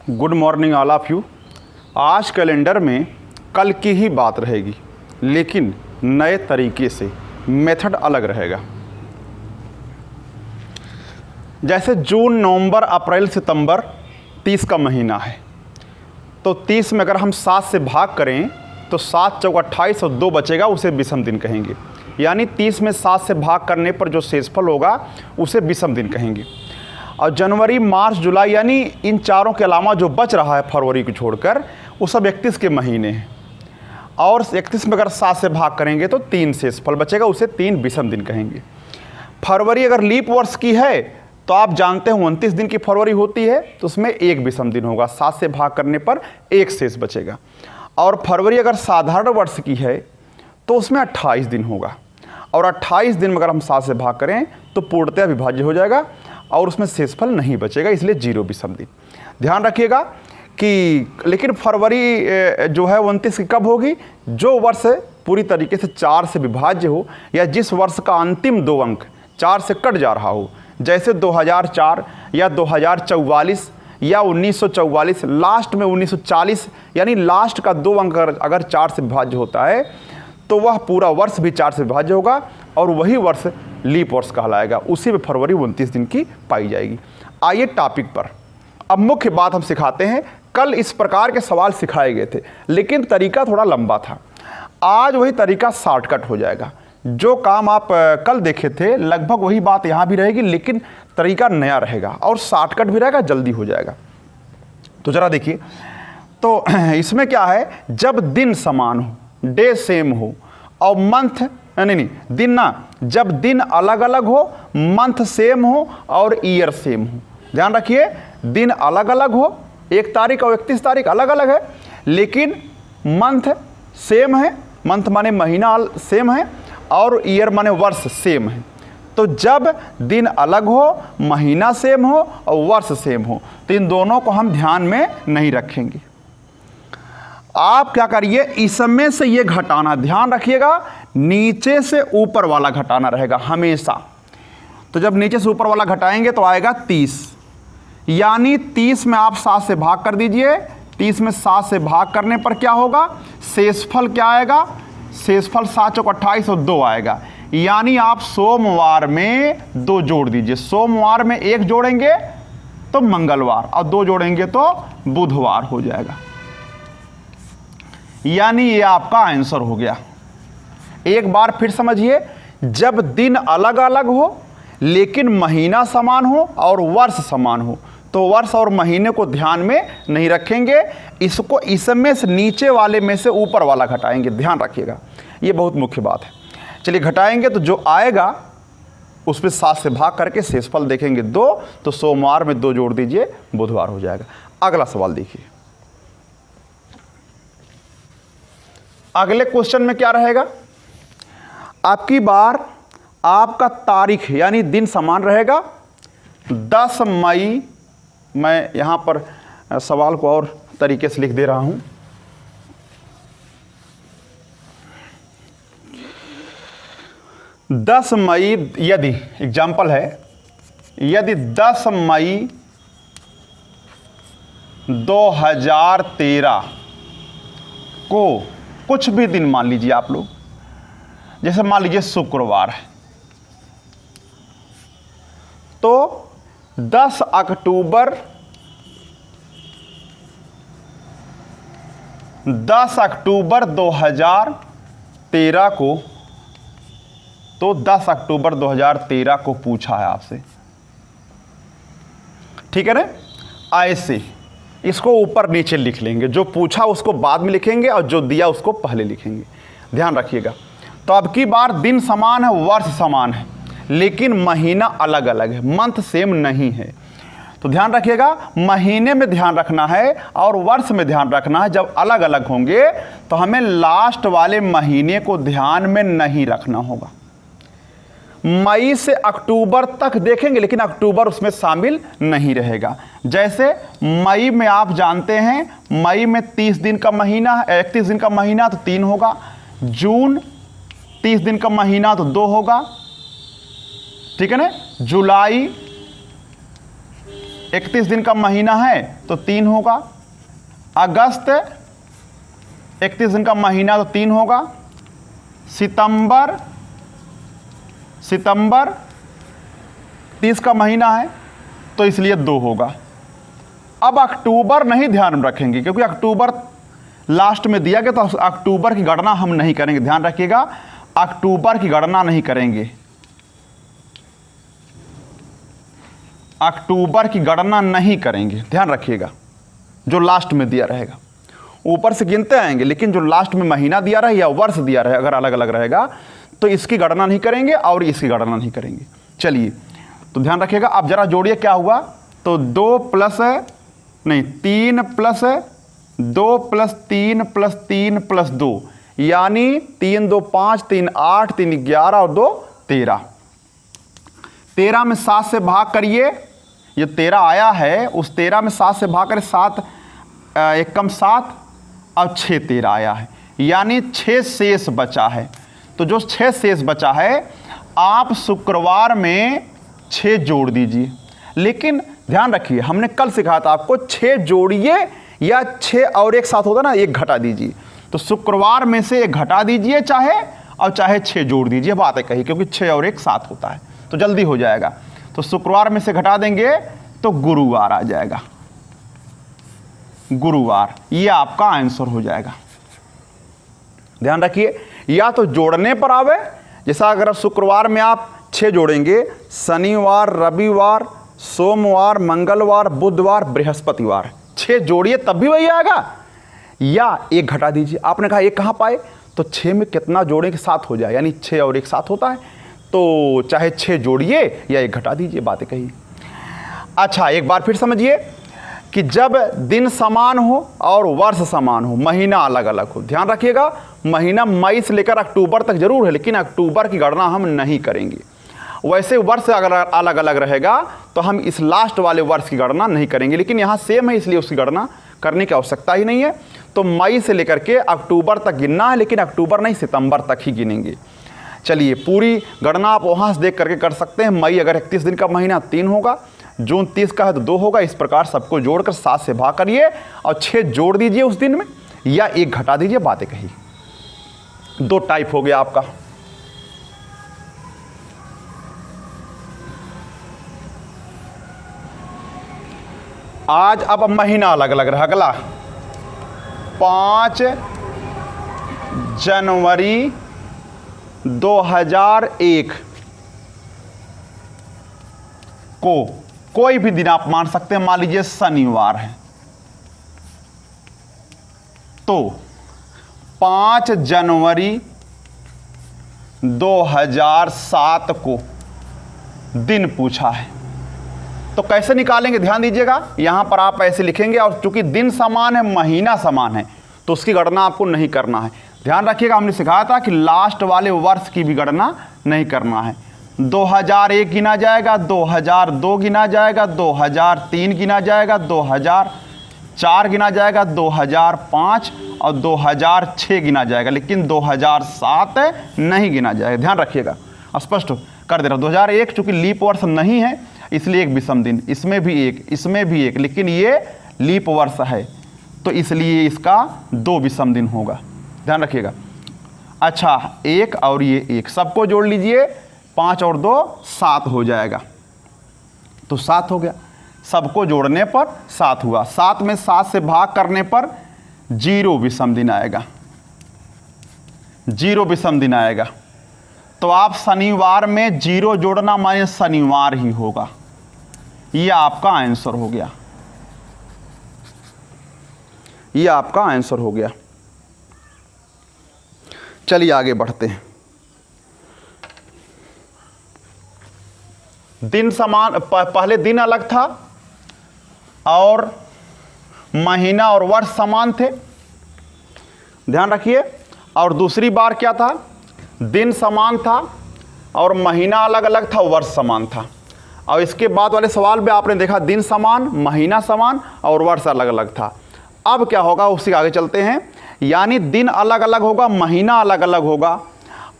Good morning all of you. आज calendar में कल की ही बात रहेगी, लेकिन नए तरीके से, मेथड अलग रहेगा। जैसे जून, नवंबर, अप्रैल, सितंबर 30 का महीना है, तो 30 में अगर हम 7 से भाग करें तो 7 चौक 28 और 2 बचेगा, उसे विषम दिन कहेंगे। यानी 30 में 7 से भाग करने पर जो शेषफल होगा उसे विषम दिन कहेंगे। और जनवरी, मार्च, जुलाई यानी इन चारों के अलावा जो बच रहा है फरवरी को छोड़कर, वो सब 31 के महीने हैं। और 31 में अगर 7 से भाग करेंगे तो 3 शेषफल बचेगा, उसे 3 विषम दिन कहेंगे। फरवरी अगर लीप वर्ष की है तो आप जानते हैं 29 दिन की फरवरी होती है, तो उसमें 1 विषम दिन होगा, 7 से भाग करने पर 1 शेष बचेगा। और फरवरी अगर साधारण वर्ष की है तो उसमें 28 दिन होगा, और 28 दिन में अगर हम 7 से भाग करें तो पूर्णतः विभाज्य हो जाएगा और उसमें शेषफल नहीं बचेगा, इसलिए 0 विषम दिन। ध्यान रखिएगा कि लेकिन फरवरी जो है 29 की कब होगी? जो वर्ष पूरी तरीके से 4 से विभाज्य हो, या जिस वर्ष का अंतिम 2 अंक 4 से कट जा रहा हो, जैसे 2004 या 2044 या 1944, लास्ट में 1940, यानी लास्ट का 2 अंक अगर 4 से विभाज्य होता है तो वह पूरा वर्ष भी 4 से विभाज्य होगा और वही वर्ष लीप वर्ष कहलाएगा। उसी में फरवरी 29 दिन की पाई जाएगी। आइए टॉपिक पर, अब मुख्य बात हम सिखाते हैं। कल इस प्रकार के सवाल सिखाए गए थे, लेकिन तरीका थोड़ा लंबा था। आज वही तरीका शॉर्टकट हो जाएगा। जो काम आप कल देखे थे लगभग वही बात यहाँ भी रहेगी, लेकिन तरीका नया रहेगा और शॉर्टकट भी रहेगा, जल्दी हो जाएगा। तो ज़रा देखिए, तो इसमें क्या है, जब दिन समान हो, डे सेम हो, और मंथ नहीं दिन ना, जब दिन अलग अलग हो, मंथ सेम हो और ईयर सेम हो। ध्यान रखिए, दिन अलग अलग हो, 1 तारीख और 31 तारीख अलग अलग है, लेकिन मंथ सेम है, मंथ माने महीना सेम है, और ईयर माने वर्ष सेम है। तो जब दिन अलग हो, महीना सेम हो और वर्ष सेम हो, तो इन दोनों को हम ध्यान में नहीं रखेंगे। आप क्या करिए, इसमें से ये घटाना, ध्यान रखिएगा, नीचे से ऊपर वाला घटाना रहेगा हमेशा। तो जब नीचे से ऊपर वाला घटाएंगे तो आएगा 30, यानी 30 में आप 7 से भाग कर दीजिए। 30 में 7 से भाग करने पर क्या होगा, शेषफल क्या आएगा, शेषफल 7 चौक 28 और 2 आएगा। यानी आप सोमवार में 2 जोड़ दीजिए। सोमवार में 1 जोड़ेंगे तो मंगलवार, और 2 जोड़ेंगे तो बुधवार हो जाएगा। यानी ये आपका आंसर हो गया। एक बार फिर समझिए, जब दिन अलग अलग हो लेकिन महीना समान हो और वर्ष समान हो, तो वर्ष और महीने को ध्यान में नहीं रखेंगे, इसको इसमें से नीचे वाले में से ऊपर वाला घटाएंगे। ध्यान रखिएगा, ये बहुत मुख्य बात है। चलिए घटाएंगे तो जो आएगा उसमें 7 से भाग करके शेषफल देखेंगे 2, तो सोमवार में 2 जोड़ दीजिए, बुधवार हो जाएगा। अगला सवाल देखिए। अगले क्वेश्चन में क्या रहेगा, आपकी बार आपका तारीख यानी दिन समान रहेगा। 10 मई, मैं यहाँ पर सवाल को और तरीके से लिख दे रहा हूँ। दस मई, यदि एग्जाम्पल है, यदि 10 मई 2013 को कुछ भी दिन मान लीजिए आप लोग, जैसे मान लीजिए शुक्रवार है, तो 10 अक्टूबर 2013 को, तो 10 अक्टूबर 2013 को पूछा है आपसे, ठीक है ना। ऐसे इसको ऊपर नीचे लिख लेंगे, जो पूछा उसको बाद में लिखेंगे और जो दिया उसको पहले लिखेंगे। ध्यान रखिएगा। तो अब की बार दिन समान है, वर्ष समान है, लेकिन महीना अलग अलग है, मंथ सेम नहीं है। तो ध्यान रखिएगा, महीने में ध्यान रखना है और वर्ष में ध्यान रखना है। जब अलग अलग होंगे तो हमें लास्ट वाले महीने को ध्यान में नहीं रखना होगा। मई से अक्टूबर तक देखेंगे, लेकिन अक्टूबर उसमें शामिल नहीं रहेगा। जैसे मई में आप जानते हैं, मई में 30 दिन का महीना है, 31 दिन का महीना तो 3 होगा। जून 30 दिन का महीना तो 2 होगा, ठीक है ना। जुलाई 31 दिन का महीना है तो 3 होगा। अगस्त 31 दिन का महीना तो 3 होगा। सितंबर 30 का महीना है तो इसलिए 2 होगा। अब अक्टूबर नहीं ध्यान में रखेंगे क्योंकि अक्टूबर लास्ट में दिया गया, तो अक्टूबर की गणना हम नहीं करेंगे। ध्यान रखिएगा, अक्टूबर की गणना नहीं करेंगे, अक्टूबर की गणना नहीं करेंगे। ध्यान रखिएगा, जो लास्ट में दिया रहेगा ऊपर से गिनते आएंगे, लेकिन जो लास्ट में महीना दिया रहे या वर्ष दिया रहे अगर अलग अलग रहेगा तो इसकी गणना नहीं करेंगे और इसकी गणना नहीं करेंगे। चलिए तो ध्यान रखिएगा। अब जरा जोड़िए क्या हुआ, तो 3 + 2 + 3 + 3 + 2 यानी 3 2 5 3 8 3 11 और 2 13। 13 में 7 से भाग करिए, ये 13 आया है, उस 13 में 7 से भाग करें, 7 1 कम 7 और 6 13 आया है, यानी 6 शेष बचा है। तो जो 6 शेष बचा है आप शुक्रवार में 6 जोड़ दीजिए। लेकिन ध्यान रखिए, हमने कल सिखाया था आपको 6 जोड़िए या 6 और एक साथ होता ना, 1 घटा दीजिए। तो शुक्रवार में से 1 घटा दीजिए चाहे 6 जोड़ दीजिए, बात है कही, क्योंकि 6 और 1 7 होता है तो जल्दी हो जाएगा। तो शुक्रवार में से घटा देंगे तो गुरुवार आ जाएगा, गुरुवार, ये आपका आंसर हो जाएगा। ध्यान रखिए, या तो जोड़ने पर आवे, जैसा अगर शुक्रवार में आप 6 जोड़ेंगे, शनिवार, रविवार, सोमवार, मंगलवार, बुधवार, बृहस्पतिवार, 6 जोड़िए तब भी वही आएगा, या 1 घटा दीजिए। आपने कहा 1 कहाँ पाए, तो 6 में कितना जोड़ें कि 7 हो जाए, यानी 6 और 1 7 होता है, तो चाहे 6 जोड़िए या 1 घटा दीजिए, बातें कही। अच्छा, एक बार फिर समझिए कि जब दिन समान हो और वर्ष समान हो, महीना अलग अलग हो। ध्यान रखिएगा, महीना मई से लेकर अक्टूबर तक जरूर है, लेकिन अक्टूबर की गणना हम नहीं करेंगे। वैसे वर्ष अगर अलग अलग रहेगा तो हम इस लास्ट वाले वर्ष की गणना नहीं करेंगे, लेकिन यहाँ सेम है इसलिए उसकी गणना करने की आवश्यकता ही नहीं है। तो मई से लेकर के अक्टूबर तक गिनना है, लेकिन अक्टूबर नहीं सितंबर तक ही गिनेंगे। चलिए, पूरी गणना आप वहाँ से देख करके कर सकते हैं। मई अगर 31 दिन का महीना 3 होगा, जून 30 का है तो 2 होगा। इस प्रकार सबको जोड़कर 7 से भाग करिए और 6 जोड़ दीजिए उस दिन में, या 1 घटा दीजिए, बातें कही। 2 टाइप हो गया आपका। आज अब महीना अलग अलग रहा। अगला 5 जनवरी 2001 को कोई भी दिन आप मान सकते हैं, मान लीजिए शनिवार है, तो 5 जनवरी 2007 को दिन पूछा है, तो कैसे निकालेंगे, ध्यान दीजिएगा। यहां पर आप ऐसे लिखेंगे, और चूंकि दिन समान है, महीना समान है, तो उसकी गणना आपको नहीं करना है। ध्यान रखिएगा, हमने सिखाया था कि लास्ट वाले वर्ष की भी गणना नहीं करना है। 2001 गिना जाएगा, 2002 गिना जाएगा, 2003 गिना जाएगा, 2004 गिना जाएगा, 2005 और 2006 गिना जाएगा, लेकिन 2007 नहीं गिना जाएगा। ध्यान रखिएगा, स्पष्ट कर दे रहा हूँ। 2001 चूंकि लीप वर्ष नहीं है इसलिए 1 विषम दिन, इसमें भी 1, इसमें भी 1, लेकिन ये लीप वर्ष है तो इसलिए इसका 2 विषम दिन होगा। ध्यान रखिएगा। अच्छा, 1 और ये 1 सबको जोड़ लीजिए, 5 और 2 7 हो जाएगा, तो 7 हो गया। सबको जोड़ने पर 7 हुआ। 7 में 7 से भाग करने पर 0 विषम दिन आएगा, 0 विषम दिन आएगा। तो आप शनिवार में 0 जोड़ना माने शनिवार ही होगा, ये आपका आंसर हो गया, ये आपका आंसर हो गया। चलिए आगे बढ़ते हैं। दिन समान, पहले दिन अलग था और महीना और वर्ष समान थे, ध्यान रखिए। और दूसरी बार क्या था, दिन समान था और महीना अलग अलग था, वर्ष समान था। और इसके बाद वाले सवाल में आपने देखा दिन समान, महीना समान और वर्ष अलग अलग था। अब क्या होगा उससे आगे चलते हैं, यानी दिन अलग अलग होगा, महीना अलग अलग होगा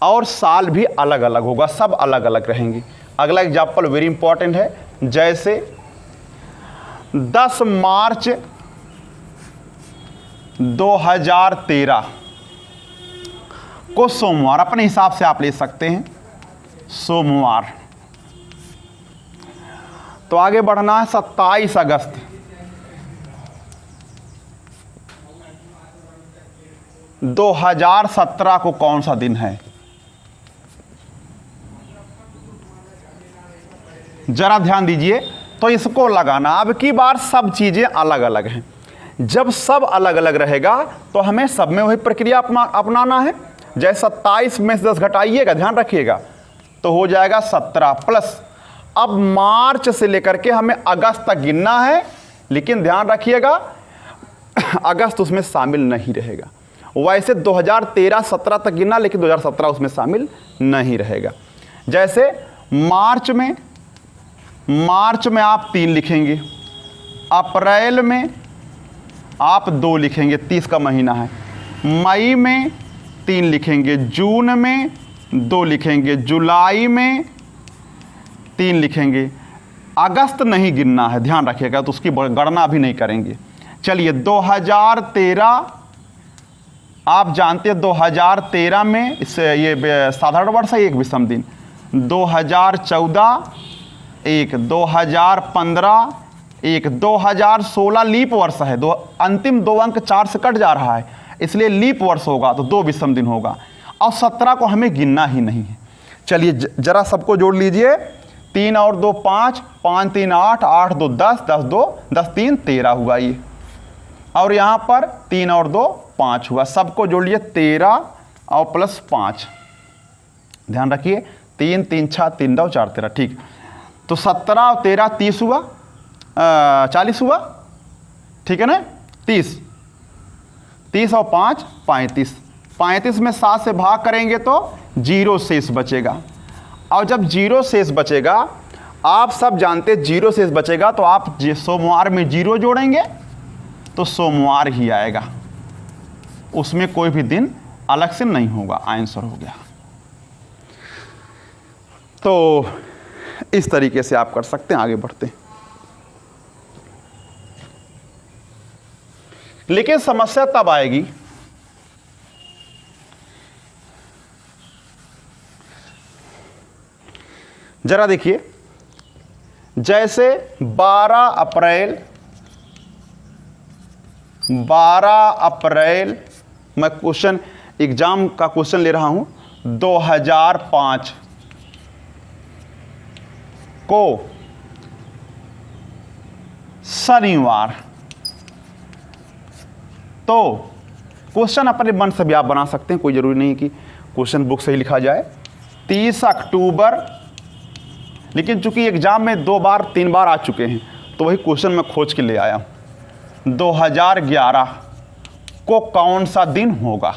और साल भी अलग अलग होगा, सब अलग अलग रहेंगे। अगला एग्जाम्पल वेरी इंपॉर्टेंट है, जैसे 10 मार्च 2013 को सोमवार, अपने हिसाब से आप ले सकते हैं सोमवार। तो आगे बढ़ना है 27 अगस्त 2017 को कौन सा दिन है? जरा ध्यान दीजिए। तो इसको लगाना, अब की बार सब चीजें अलग अलग हैं। जब सब अलग अलग रहेगा तो हमें सब में वही प्रक्रिया अपनाना है। जैसे 27 में से 10 घटाइएगा, ध्यान रखिएगा, तो हो जाएगा 17 प्लस। अब मार्च से लेकर के हमें अगस्त तक गिनना है, लेकिन ध्यान रखिएगा अगस्त उसमें शामिल नहीं रहेगा। वैसे 2013-17 तक गिनना, लेकिन 2017 उसमें शामिल नहीं रहेगा। जैसे मार्च में आप 3 लिखेंगे, अप्रैल में आप 2 लिखेंगे, 30 का महीना है, मई में 3 लिखेंगे, जून में 2 लिखेंगे, जुलाई में 3 लिखेंगे। अगस्त नहीं गिनना है, ध्यान रखिएगा, तो उसकी गणना भी नहीं करेंगे। चलिए 2013 आप जानते हैं 2013 में इससे ये साधारण वर्ष है, एक विषम दिन। 2014 एक, 2015 एक, 2016 लीप वर्ष है, अंतिम 2 अंक 4 से कट जा रहा है, इसलिए लीप वर्ष होगा तो 2 विषम दिन होगा। और 17 को हमें गिनना ही नहीं है। चलिए जरा सबको जोड़ लीजिए। 3 और 2 5, 5 3 8, 8 2 10, 10 2 10 3 13 हुआ ये। और यहाँ पर 3 और 2 5 हुआ। सबको जोड़ लीजिए 13 और प्लस 5, ध्यान रखिए 3 3 6 3 9 4 13, ठीक। तो 17 और 13 30 हुआ, 40 हुआ, ठीक है ना। 30 और 5 35, 35 में 7 से भाग करेंगे तो 0 शेष बचेगा। और जब 0 शेष बचेगा, आप सब जानते 0 शेष बचेगा तो आप सोमवार में 0 जोड़ेंगे तो सोमवार ही आएगा, उसमें कोई भी दिन अलग से नहीं होगा। आंसर हो गया। तो इस तरीके से आप कर सकते हैं। आगे बढ़ते हैं। लेकिन समस्या तब आएगी जरा देखिए, जैसे 12 अप्रैल मैं क्वेश्चन एग्जाम का क्वेश्चन ले रहा हूं, 2005 को शनिवार। तो क्वेश्चन अपने मन से भी आप बना सकते हैं, कोई ज़रूरी नहीं कि क्वेश्चन बुक से ही लिखा जाए। 30 अक्टूबर, लेकिन चूंकि एग्जाम में 2 बार 3 बार आ चुके हैं तो वही क्वेश्चन मैं खोज के ले आया हूँ। 2011 को कौन सा दिन होगा?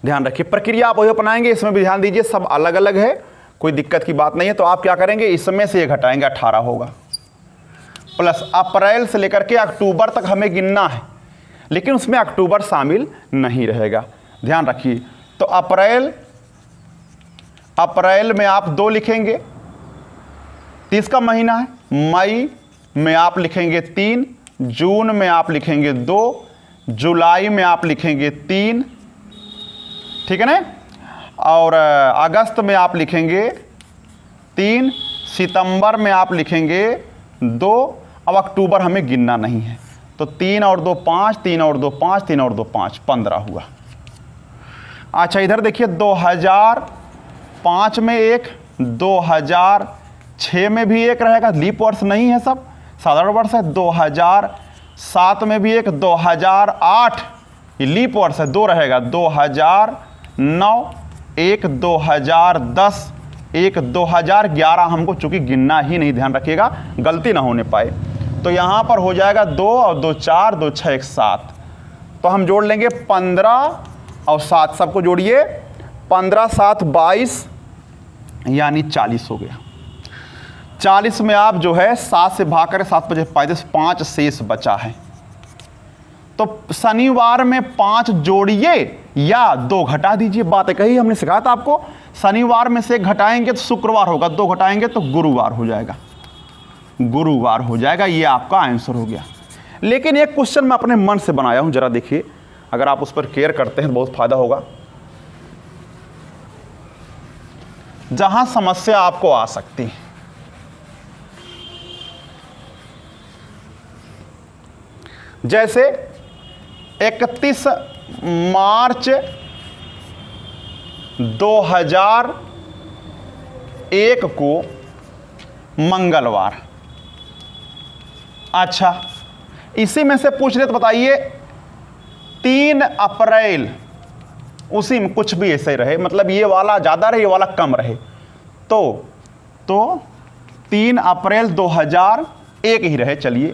ध्यान रखिए, प्रक्रिया आप वही अपनाएंगे, इसमें भी ध्यान दीजिए, सब अलग अलग है, कोई दिक्कत की बात नहीं है। तो आप क्या करेंगे, इसमें से ये घटाएंगे, 18 होगा, प्लस अप्रैल से लेकर के अक्टूबर तक हमें गिनना है, लेकिन उसमें अक्टूबर शामिल नहीं रहेगा, ध्यान रखिए। तो अप्रैल में आप 2 लिखेंगे, 30 का महीना है, मई में आप लिखेंगे 3, जून में आप लिखेंगे 2, जुलाई में आप लिखेंगे 3, ठीक है ना। और अगस्त में आप लिखेंगे 3, सितंबर में आप लिखेंगे 2। अब अक्टूबर हमें गिनना नहीं है, तो 3 और 2 5, 3 और 2 5, 3 और 2 5, 15 हुआ। अच्छा इधर देखिए, 2005 में 1, 2006 में भी 1 रहेगा, लीप वर्ष नहीं है, सब साधारण वर्ष है। 2007 में भी 1, 2008 ये लीप वर्ष है, 2 रहेगा, 2009 1, 2010 1, 2011 हमको चूंकि गिनना ही नहीं, ध्यान रखिएगा गलती ना होने पाए। तो यहाँ पर हो जाएगा 2 और 2 4, 2 6 1 7। तो हम जोड़ लेंगे 15 और 7, सबको जोड़िए, 15 7 22 यानी 40 हो गया। 40 में आप जो है 7 से भाग करें, 7 बजे 5 शेष बचा है। तो शनिवार में 5 जोड़िए या 2 घटा दीजिए, बात है कही, हमने सिखाया था आपको। शनिवार में से 1 घटाएंगे तो शुक्रवार होगा, 2 घटाएंगे तो गुरुवार हो जाएगा। गुरुवार हो जाएगा। ये आपका आंसर हो गया। लेकिन एक क्वेश्चन मैं अपने मन से बनाया हूं, जरा देखिए, अगर आप उस पर केयर करते हैं तो बहुत फायदा होगा। जहां समस्या आपको आ सकती है, जैसे 31 मार्च 2001 को मंगलवार। अच्छा, इसी में से पूछ रहे तो बताइए 3 अप्रैल, उसी में कुछ भी ऐसे ही रहे, मतलब ये वाला ज़्यादा रहे ये वाला कम रहे, तो 3 अप्रैल 2001 ही रहे, चलिए,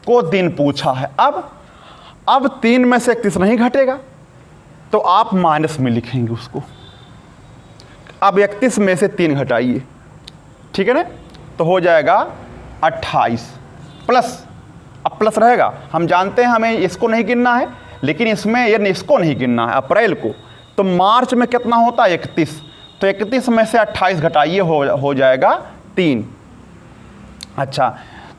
को दिन पूछा है। अब 3 में से 31 नहीं घटेगा तो आप माइनस में लिखेंगे उसको। अब 31 में से 3 घटाइए, ठीक है ना, तो हो जाएगा 28 प्लस, अब प्लस रहेगा, हम जानते हैं हमें इसको नहीं गिनना है, लेकिन इसमें ये इसको नहीं गिनना है, अप्रैल को। तो मार्च में कितना होता है 31, तो 31 में से 28 घटाइए, हो जाएगा 3। अच्छा,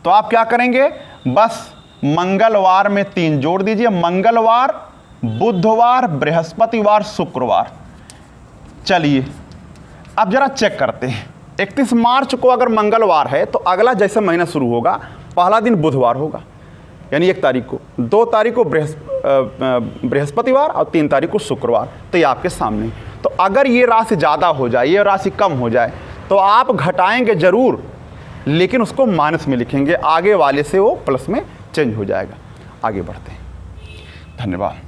तो आप क्या करेंगे, बस मंगलवार में 3 जोड़ दीजिए, मंगलवार, बुधवार, बृहस्पतिवार, शुक्रवार। चलिए अब जरा चेक करते हैं, 31 मार्च को अगर मंगलवार है तो अगला जैसे महीना शुरू होगा पहला दिन बुधवार होगा, यानी 1 तारीख को, 2 तारीख को बृहस्पतिवार और 3 तारीख को शुक्रवार। तो ये आपके सामने। तो अगर ये राशि ज़्यादा हो जाए, ये राशि कम हो जाए, तो आप घटाएंगे ज़रूर, लेकिन उसको माइनस में लिखेंगे, आगे वाले से वो प्लस में चेंज हो जाएगा। आगे बढ़ते हैं, धन्यवाद।